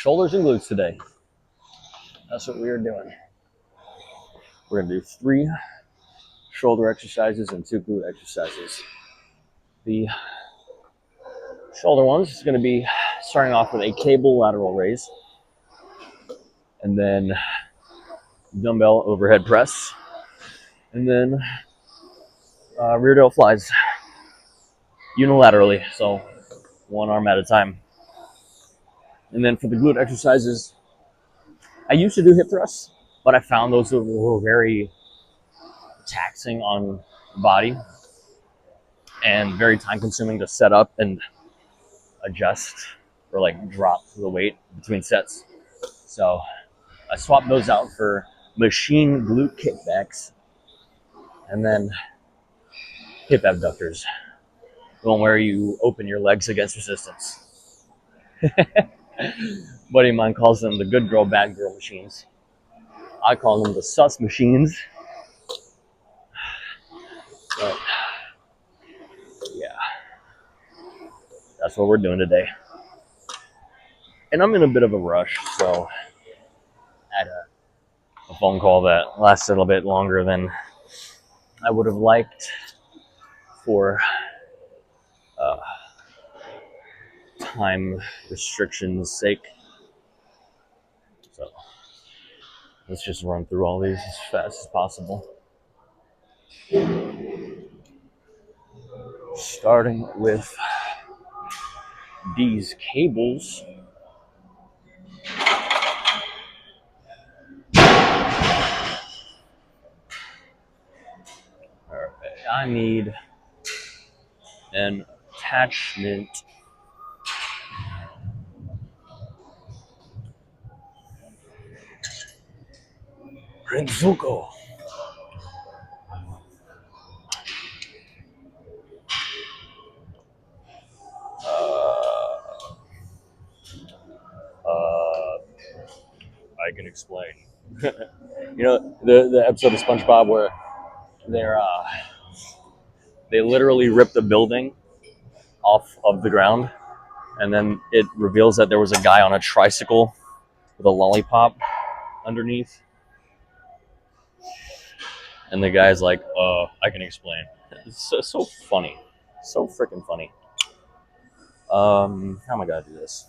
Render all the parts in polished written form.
shoulders and glutes today. That's what we are doing. We're gonna do 3 shoulder exercises and 2 glute exercises. The shoulder ones is gonna be starting off with a cable lateral raise, and then dumbbell overhead press, and then rear delt flies unilaterally, so one arm at a time. And then for the glute exercises, I used to do hip thrusts, but I found those were very taxing on the body and very time consuming to set up and adjust or like drop the weight between sets. So I swapped those out for machine glute kickbacks and then hip abductors, the one where you open your legs against resistance. Buddy of mine calls them the good girl, bad girl machines. I call them the sus machines. But yeah, that's what we're doing today. And I'm in a bit of a rush, so I had a phone call that lasted a little bit longer than I would have liked for time restrictions' sake. So let's just run through all these as fast as possible. Starting with these cables. Alright, I need an attachment. Renzuko. I can explain. You know the episode of SpongeBob where they literally ripped the building off of the ground, and then it reveals that there was a guy on a tricycle with a lollipop underneath, and the guy's like, I can explain. It's so funny, so freaking funny. How am I gonna do this?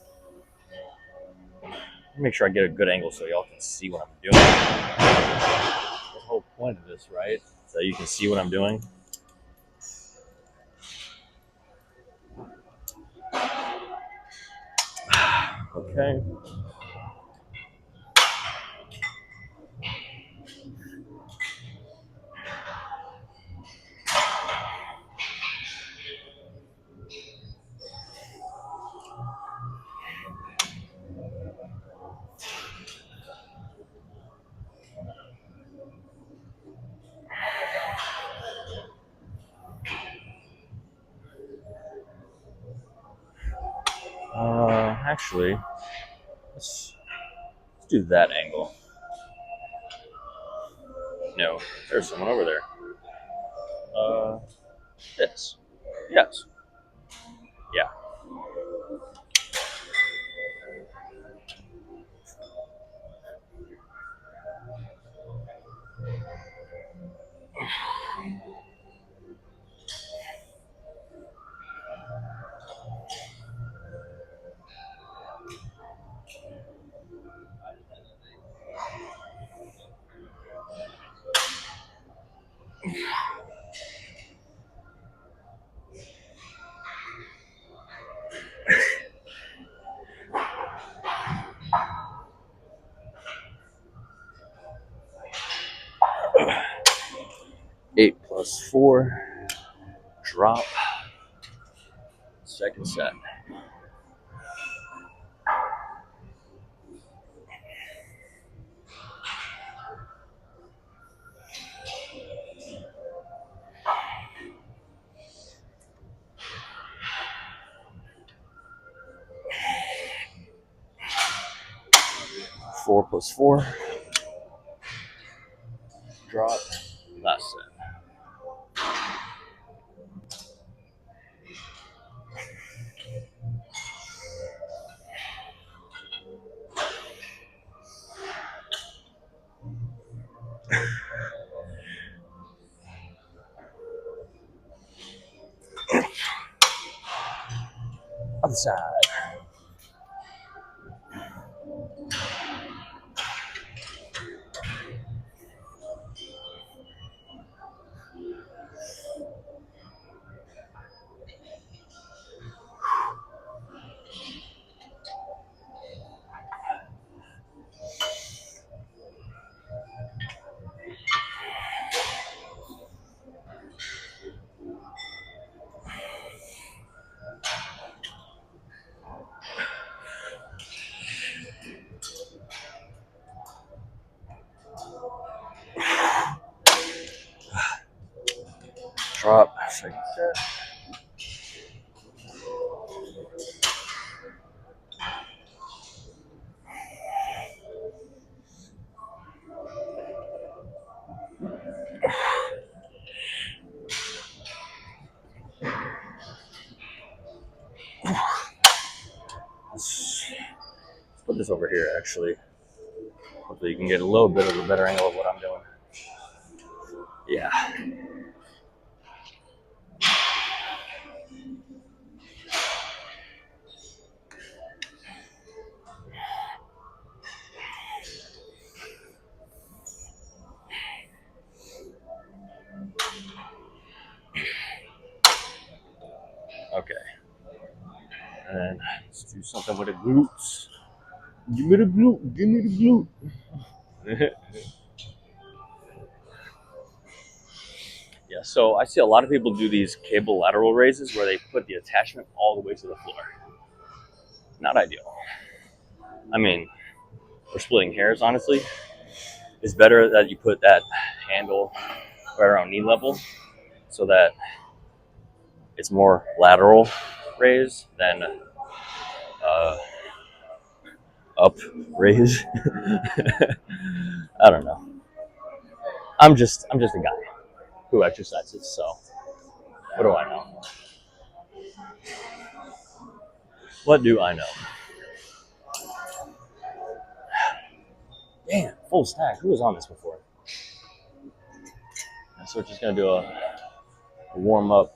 Make sure I get a good angle so y'all can see what I'm doing. The whole point of this, right? So you can see what I'm doing. Okay. Actually, let's do that angle. No, there's someone over there. This. Yes. Yeah. Eight plus 4. Drop. Second set. Four plus 4. Drop. Last set. side. Drop. Let's put this over here, actually. Hopefully you can get a little bit of a better angle of what I'm doing. Yeah. Okay. And then let's do something with the glutes. Give me the glute. Give me the glute. Yeah, so I see a lot of people do these cable lateral raises where they put the attachment all the way to the floor. Not ideal. I mean, for splitting hairs, honestly, it's better that you put that handle right around knee level so that it's more lateral raise than up raise. I don't know. I'm just a guy who exercises, so what do I know? What do I know? Damn, full stack. Who was on this before? So we're just gonna do a warm up.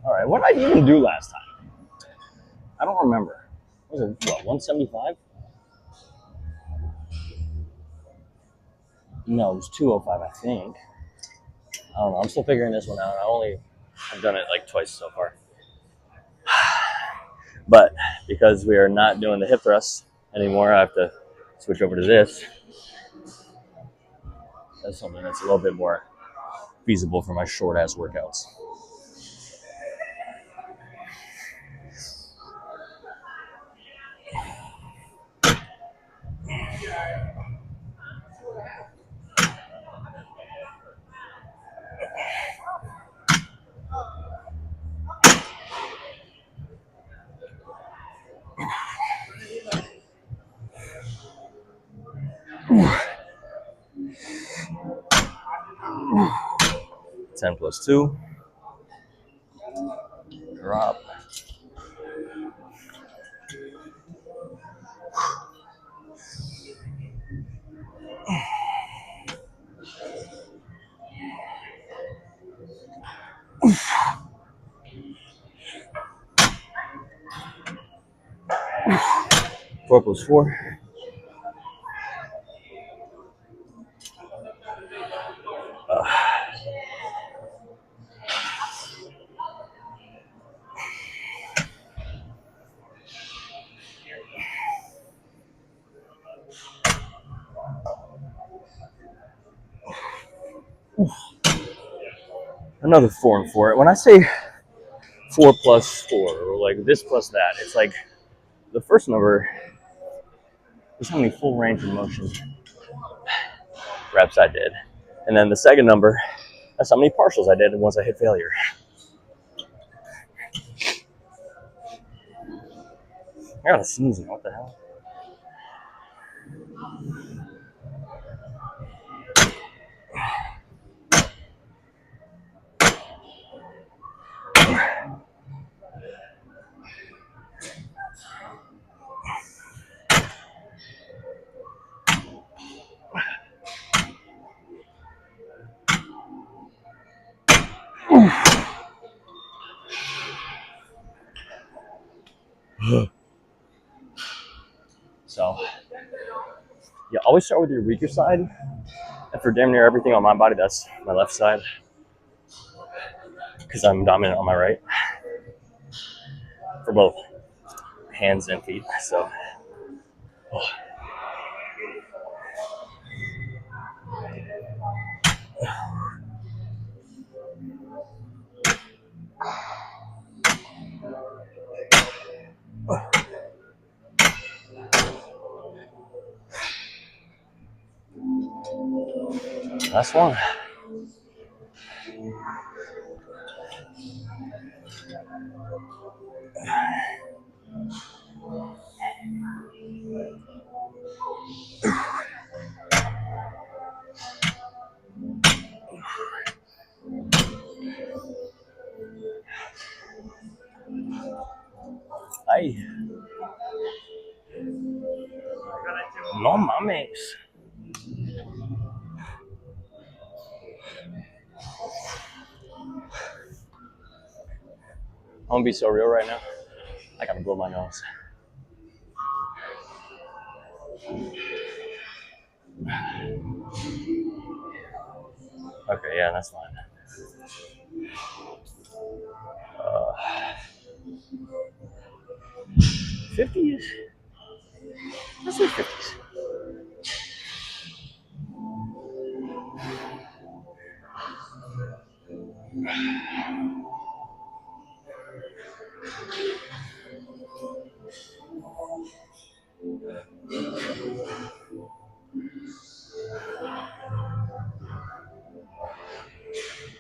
All right, what did I even do last time? I don't remember. Was it what, 175? No, it was 205, I think. I don't know. I'm still figuring this one out. I've done it like twice so far. But because we are not doing the hip thrusts anymore, I have to switch over to this. That's something that's a little bit more feasible for my short ass workouts. Ten plus 2. Drop. Four plus 4. Another 4 and 4. When I say 4 plus 4, or like this plus that, it's like the first number is how many full range of motion reps I did. And then the second number, that's how many partials I did once I hit failure. I gotta sneeze now, what the hell? So, yeah, always start with your weaker side. And for damn near everything on my body, that's my left side. Because I'm dominant on my right. For both hands and feet. So, last one. Ay. No mames. I'm gonna be so real right now. I gotta blow my nose. Okay, yeah, that's fine. 50s? Let's do 50s.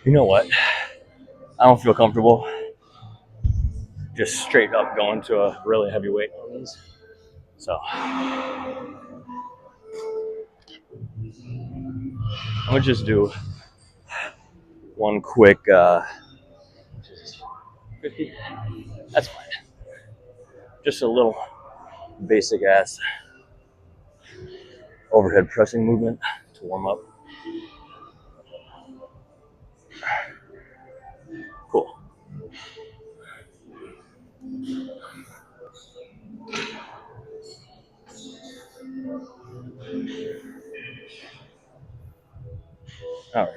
You know what? I don't feel comfortable just straight up going to a really heavy weight on these. So I'm gonna just do one quick 50. That's fine. Just a little basic ass overhead pressing movement to warm up. Cool. All right.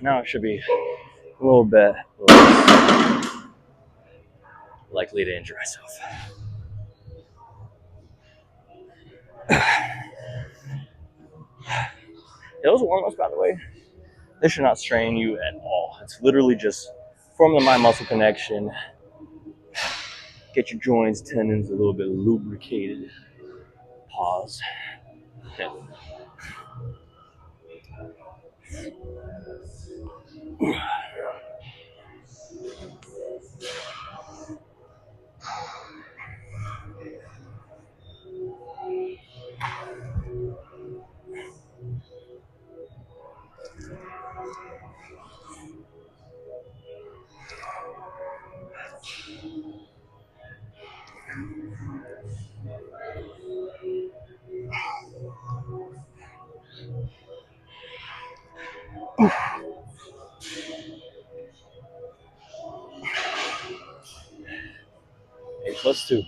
Now it should be a little bit less likely to injure myself. Those warm-ups, by the way, they should not strain you at all. It's literally just form the mind-muscle connection, get your joints, tendons a little bit lubricated. Pause. Okay. Eight plus 2.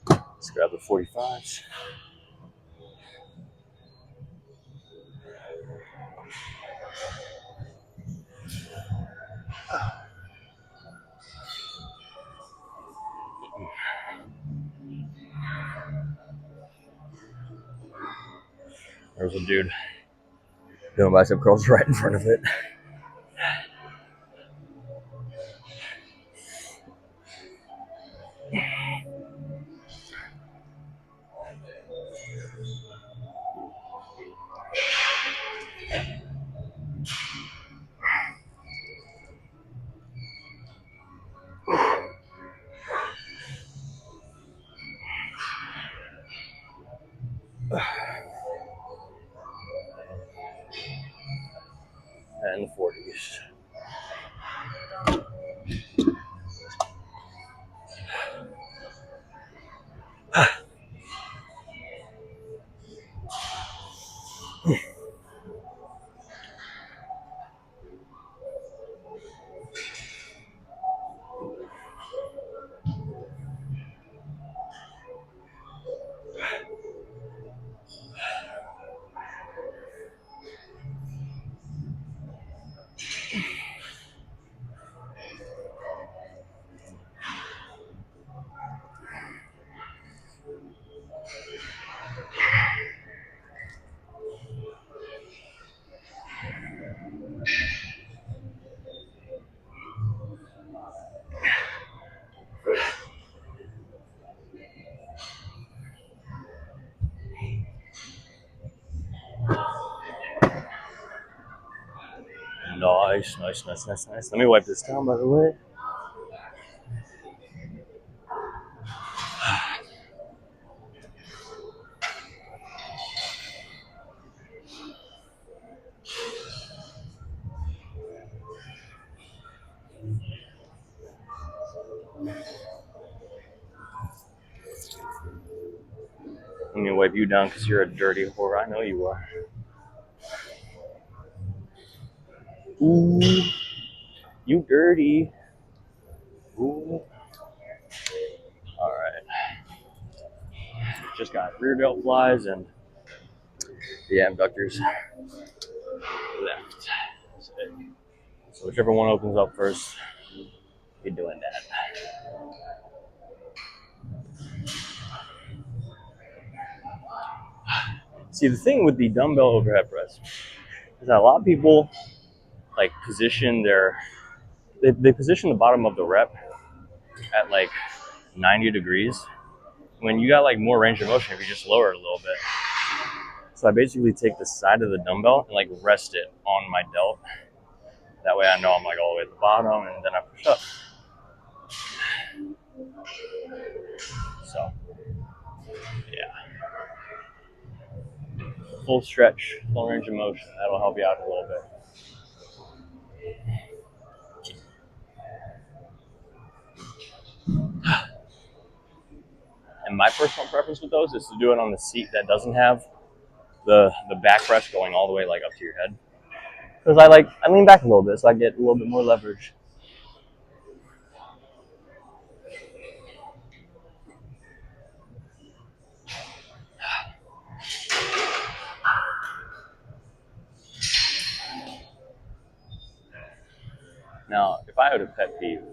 Let's grab the 45s. There's a dude doing bicep curls right in front of it. And the 40s. Nice, nice, nice, nice, nice. Let me wipe this down, by the way. Let me wipe you down because you're a dirty whore. I know you are. Ooh, you dirty. Ooh. All right. Just got rear delt flies and the abductors left. So whichever one opens up first, you're doing that. See, the thing with the dumbbell overhead press is that a lot of people like position they position the bottom of the rep at like 90 degrees when you got like more range of motion if you just lower it a little bit. So I basically take the side of the dumbbell and like rest it on my delt. That way I know I'm like all the way at the bottom and then I push up. So, yeah. Full stretch, full range of motion. That'll help you out a little bit. And my personal preference with those is to do it on the seat that doesn't have the backrest going all the way like up to your head. Because I lean back a little bit so I get a little bit more leverage. Now, if I had a pet peeve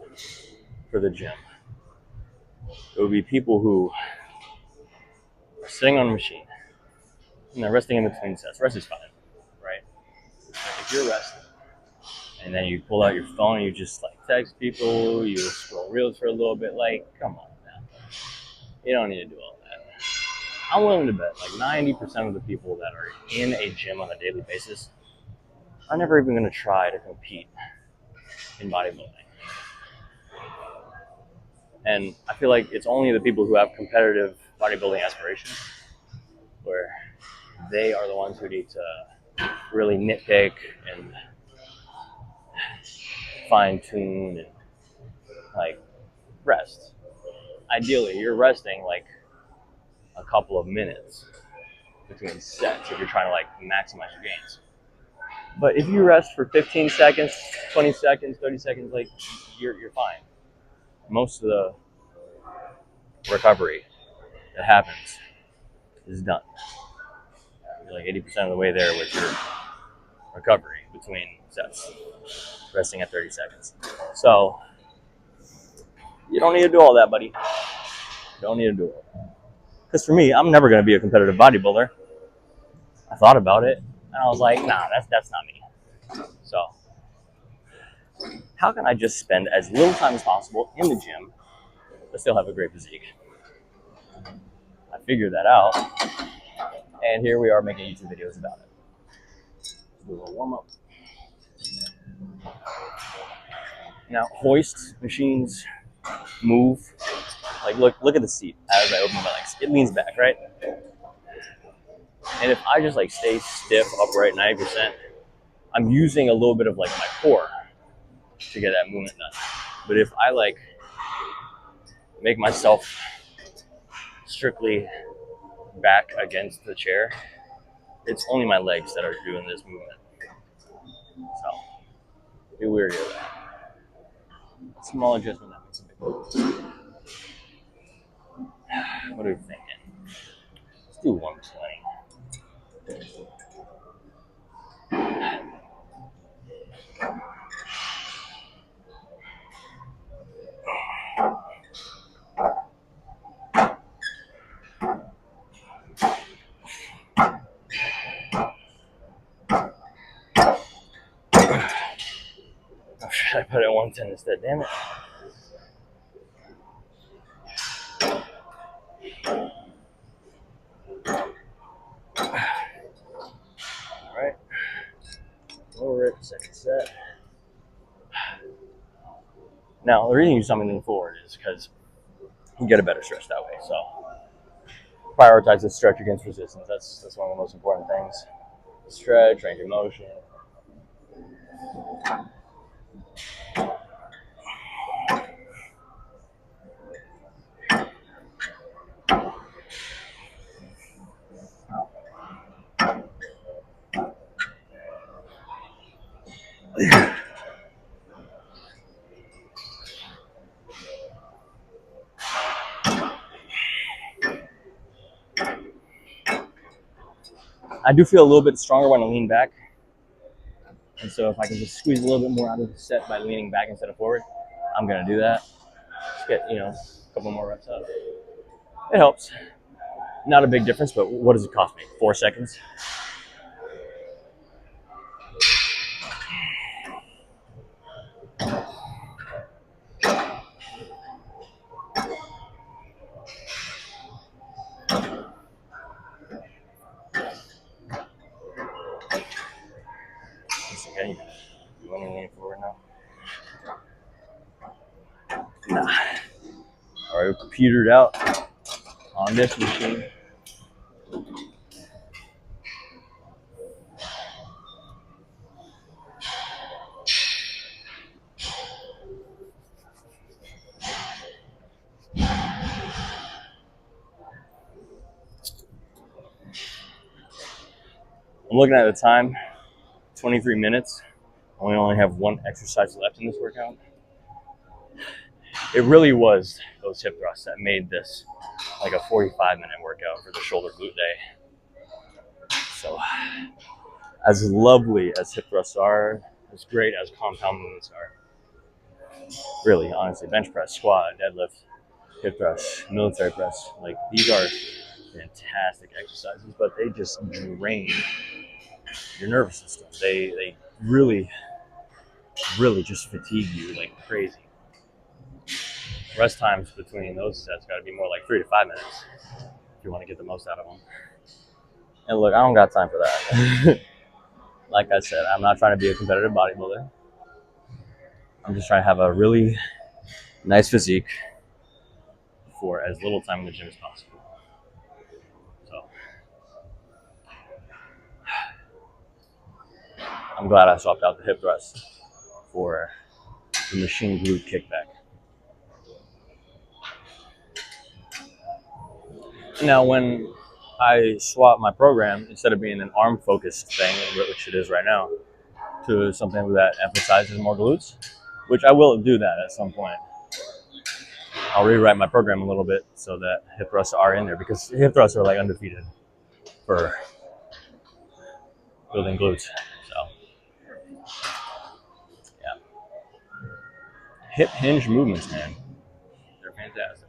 for the gym, it would be people who are sitting on a machine and they're resting in between sets. Rest is fine, right? If you're resting and then you pull out your phone and you just like text people, you scroll reels for a little bit, like, come on, man. You don't need to do all that. I'm willing to bet like 90% of the people that are in a gym on a daily basis are never even going to try to compete in bodybuilding. And I feel like it's only the people who have competitive bodybuilding aspirations where they are the ones who need to really nitpick and fine tune and like rest. Ideally, you're resting like a couple of minutes between sets if you're trying to like maximize your gains. But if you rest for 15 seconds, 20 seconds, 30 seconds, like you're fine. Most of the recovery that happens is done. You're like 80% of the way there with your recovery between sets, resting at 30 seconds. So you don't need to do all that, buddy. You don't need to do it. Because for me, I'm never going to be a competitive bodybuilder. I thought about it, and I was like, nah, that's not me. So how can I just spend as little time as possible in the gym but still have a great physique? I figured that out, and here we are making YouTube videos about it. Let's do a little warm up. Now, hoist machines move. Like, look at the seat as I open my legs. It leans back, right? And if I just like stay stiff, upright, 90%, I'm using a little bit of like my core to get that movement done. But if I like make myself strictly back against the chair, it's only my legs that are doing this movement. So, be weary of that. Small adjustment that makes a big difference. What are we thinking? Let's do 120. Oh, should I put it at 110 instead? Damn it. Alright. Lower it, second set. Now, the reason you use something forward is because you get a better stretch that way. So, prioritize the stretch against resistance. That's one of the most important things. Stretch, range of motion. I do feel a little bit stronger when I lean back. And so if I can just squeeze a little bit more out of the set by leaning back instead of forward, I'm going to do that. Just get, a couple more reps out. It helps. Not a big difference, but what does it cost me? 4 seconds? Okay. You want me to lean forward now? Nah. All right, we're petered out on this machine. I'm looking at the time, 23 minutes. I only have one exercise left in this workout. It really was those hip thrusts that made this like a 45-minute workout for the shoulder glute day. So, as lovely as hip thrusts are, as great as compound movements are, really, honestly, bench press, squat, deadlift, hip thrust, military press, like these are fantastic exercises, but they just drain your nervous system. They really just fatigue you like crazy. Rest times between those sets got to be more like 3 to 5 minutes if you want to get the most out of them. And look, I don't got time for that. Like I said, I'm not trying to be a competitive bodybuilder. I'm just trying to have a really nice physique for as little time in the gym as possible. So I'm glad I swapped out the hip thrust for the machine glute kickback. Now, when I swap my program, instead of being an arm-focused thing, which it is right now, to something that emphasizes more glutes, which I will do that at some point. I'll rewrite my program a little bit so that hip thrusts are in there, because hip thrusts are like undefeated for building glutes. So, yeah. Hip hinge movements, man. They're fantastic.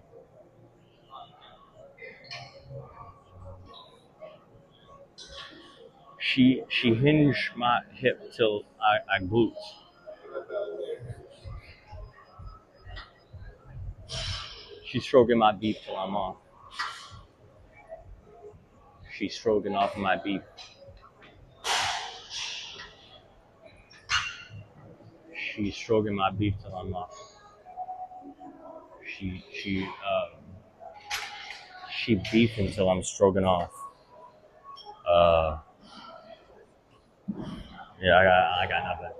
She hinged my hip till I glutes. She's stroking my beef till I'm off. She's stroking off my beef. She's stroking my beef till I'm off. She beefing till I'm stroking off. Yeah, I got nothing.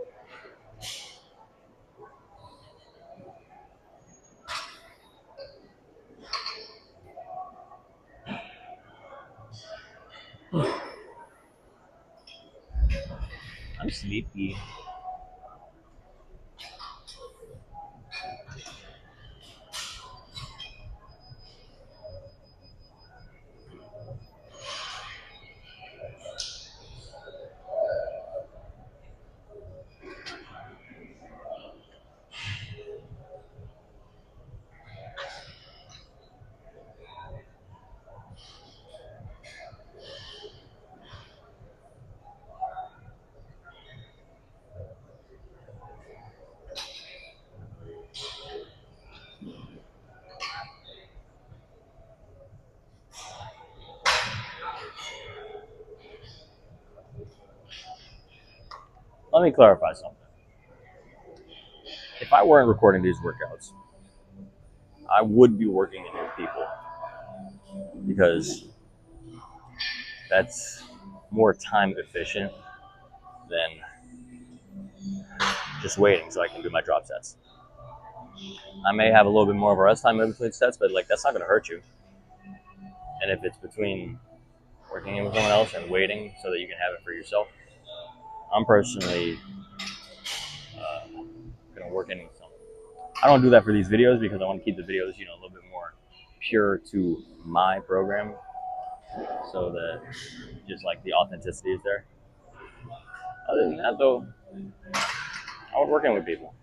I'm sleepy. Let me clarify something. If I weren't recording these workouts, I would be working in with people because that's more time efficient than just waiting so I can do my drop sets. I may have a little bit more of a rest time in between sets, but like that's not going to hurt you. And if it's between working in with someone else and waiting so that you can have it for yourself, I'm personally going to work in with someone. I don't do that for these videos because I want to keep the videos, a little bit more pure to my program, so that just like the authenticity is there. Other than that, though, I was working with people.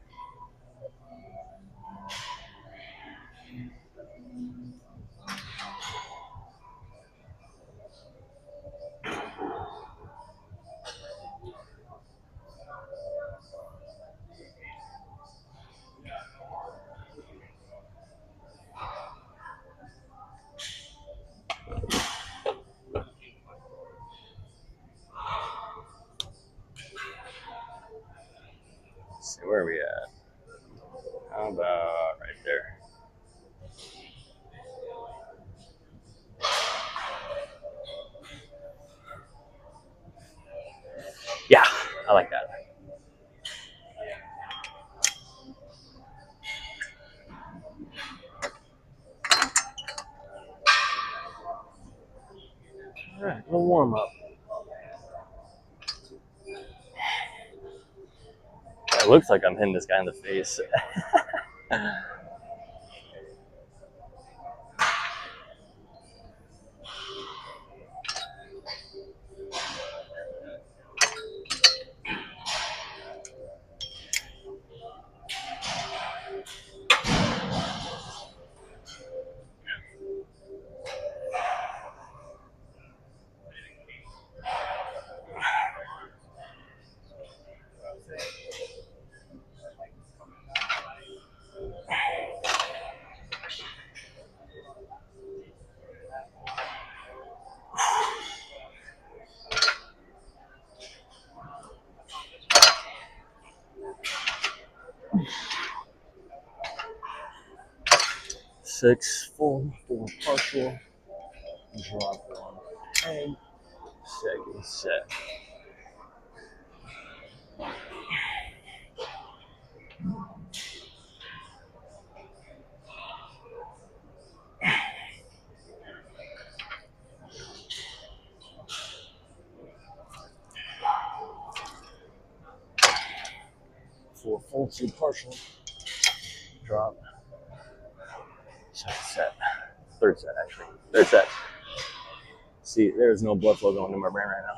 Let's see, where are we at? How about right there? Yeah, I like that. All right, we'll warm up. It looks like I'm hitting this guy in the face. 6, 4 partial, drop 1, and second set. For full 2 partial, drop, second set, third set actually, third set. See, there's no blood flow going to my brain right now.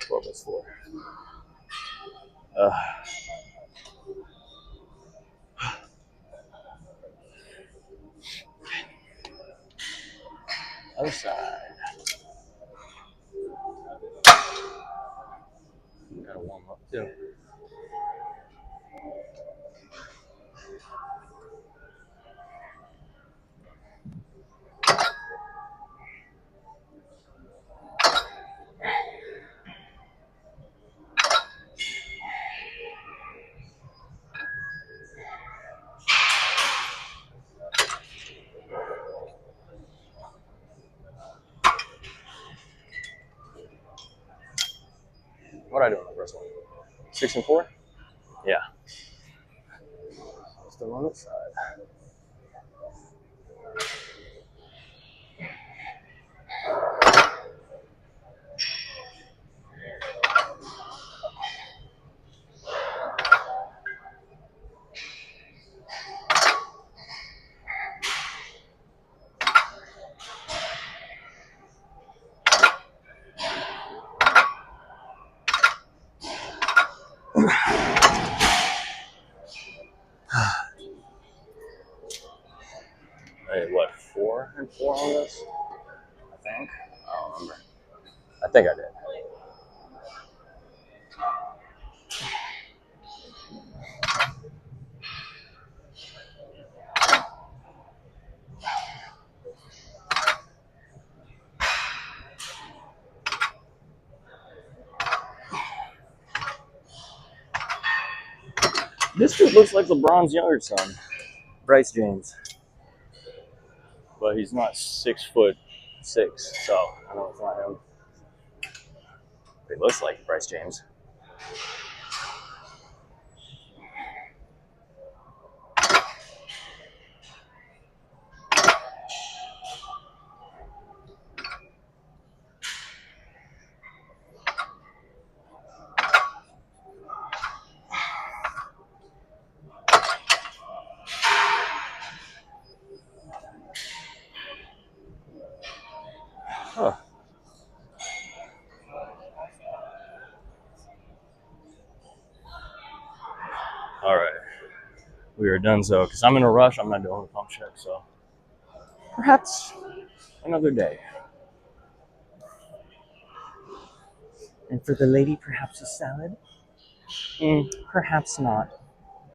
What was 4? other side. Gotta warm up too. What did I do on the first one? 6 and 4? Yeah. Still on this side. Hey, what, 4 and 4 on this? I think. I don't remember. I think I did. This dude looks like LeBron's younger son, Bryce James. But he's not 6'6", so I know it's not him. But he looks like Bryce James. Huh. All right. We are done, so because I'm in a rush, I'm not doing a pump check, so perhaps another day. And for the lady, perhaps a salad? Perhaps not.